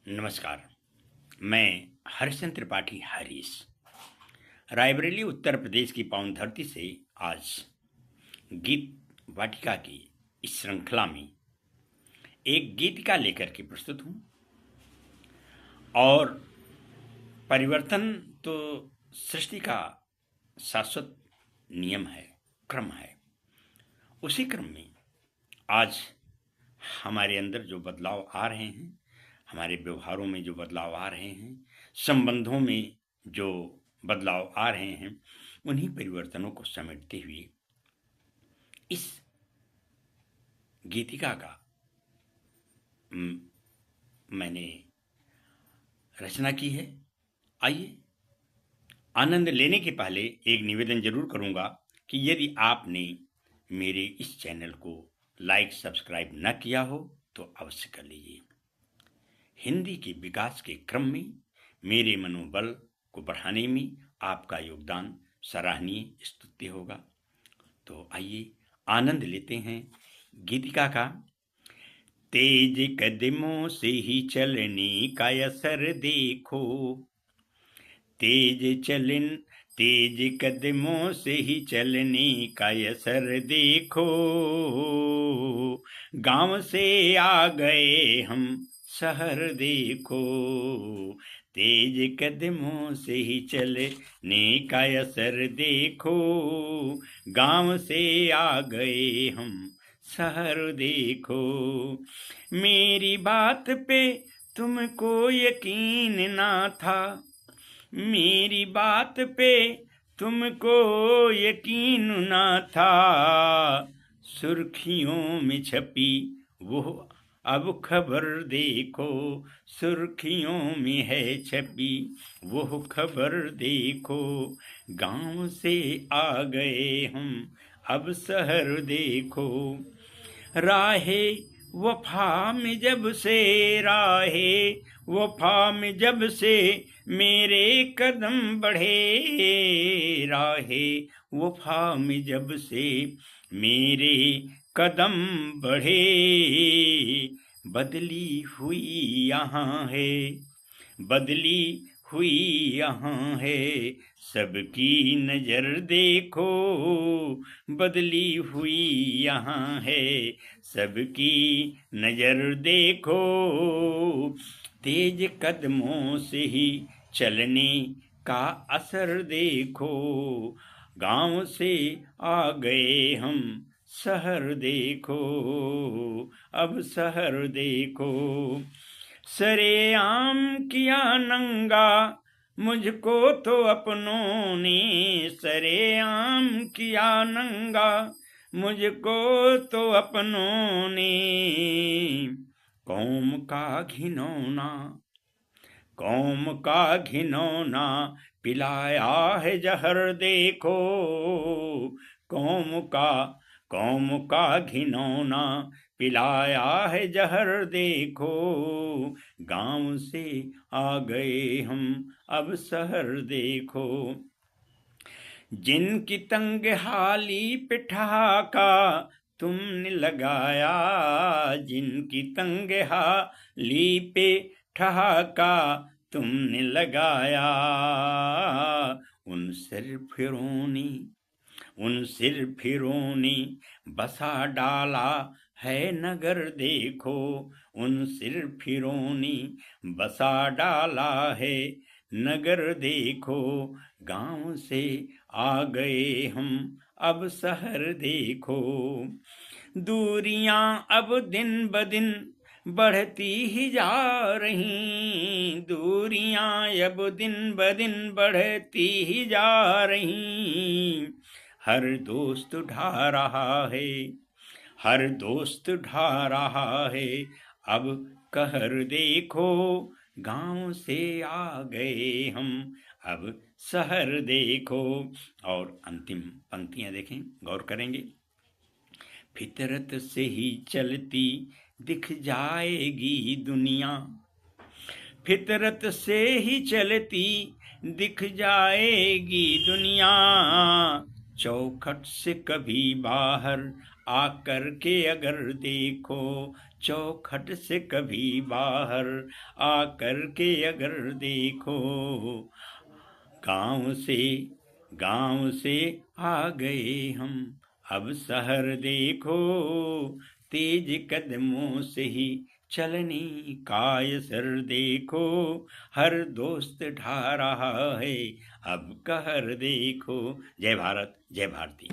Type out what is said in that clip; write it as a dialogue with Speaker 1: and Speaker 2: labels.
Speaker 1: नमस्कार। मैं हरिश्चंद्र त्रिपाठी हरीश रायबरेली उत्तर प्रदेश की पावन धरती से आज गीत वाटिका की इस श्रृंखला में एक गीतिका लेकर के प्रस्तुत हूँ। और परिवर्तन तो सृष्टि का शाश्वत नियम है, क्रम है। उसी क्रम में आज हमारे अंदर जो बदलाव आ रहे हैं, हमारे व्यवहारों में जो बदलाव आ रहे हैं, संबंधों में जो बदलाव आ रहे हैं, उन्हीं परिवर्तनों को समेटते हुए इस गीतिका का मैंने रचना की है। आइए, आनंद लेने के पहले एक निवेदन जरूर करूंगा कि यदि आपने मेरे इस चैनल को लाइक सब्सक्राइब न किया हो तो अवश्य कर लीजिए। हिंदी के विकास के क्रम में मेरे मनोबल को बढ़ाने में आपका योगदान सराहनीय स्तुत्य होगा। तो आइए आनंद लेते हैं गीतिका का। तेज कदमों से ही चलने का असर देखो, तेज कदमों से ही चलने का असर देखो। गांव से आ गए हम शहर देखो, तेज कदमों से ही चलने का असर देखो। गांव से आ गए हम शहर देखो। मेरी बात पे तुमको यकीन ना था, मेरी बात पे तुमको यकीन ना था। सुर्खियों में छपी वो अब खबर देखो, सुर्खियों में है छपी वो खबर देखो। गांव से आ गए हम अब शहर देखो। राहे वफा में जब से, राहे वफा में जब से मेरे कदम बढ़े, राहे वफा में जब से मेरे कदम बढ़े। बदली हुई यहाँ है, बदली हुई यहाँ है सबकी नजर देखो, बदली हुई यहाँ है सबकी नजर देखो। तेज कदमों से ही चलने का असर देखो। गांव से आ गए हम शहर देखो, अब शहर देखो। सरेआम किया नंगा मुझको तो अपनों ने, सरेआम किया नंगा मुझको तो अपनों ने। कौम का घिनौना, कौम का घिनौना पिलाया है जहर देखो। कौम का घिनौना पिलाया है जहर देखो। गांव से आ गए हम अब शहर देखो। जिनकी तंग हाली पे ठहाका तुमने लगाया, जिनकी तंग हाली पे ठहाका तुमने लगाया। उन सिर फिरों ने बसा डाला है नगर देखो, उन सिर फिरों ने बसा डाला है नगर देखो। गांव से आ गए हम अब शहर देखो। दूरियां अब दिन ब दिन बढ़ती ही जा रही, दूरियां अब दिन ब दिन बढ़ती ही जा रही। हर दोस्त ढा रहा है, हर दोस्त ढा रहा है अब कहर देखो। गांव से आ गए हम अब शहर देखो। और अंतिम पंक्तियां देखें, गौर करेंगे। फितरत से ही चलती दिख जाएगी दुनिया, फितरत से ही चलती दिख जाएगी दुनिया। चौखट से कभी बाहर आकर के अगर देखो, चौखट से कभी बाहर आकर के अगर देखो, गांव से आ गए हम अब शहर देखो, तेज कदमों से ही चलनी का असर देखो, हर दोस्त ढा रहा है अब कहर देखो। जय भारत, जय भारती।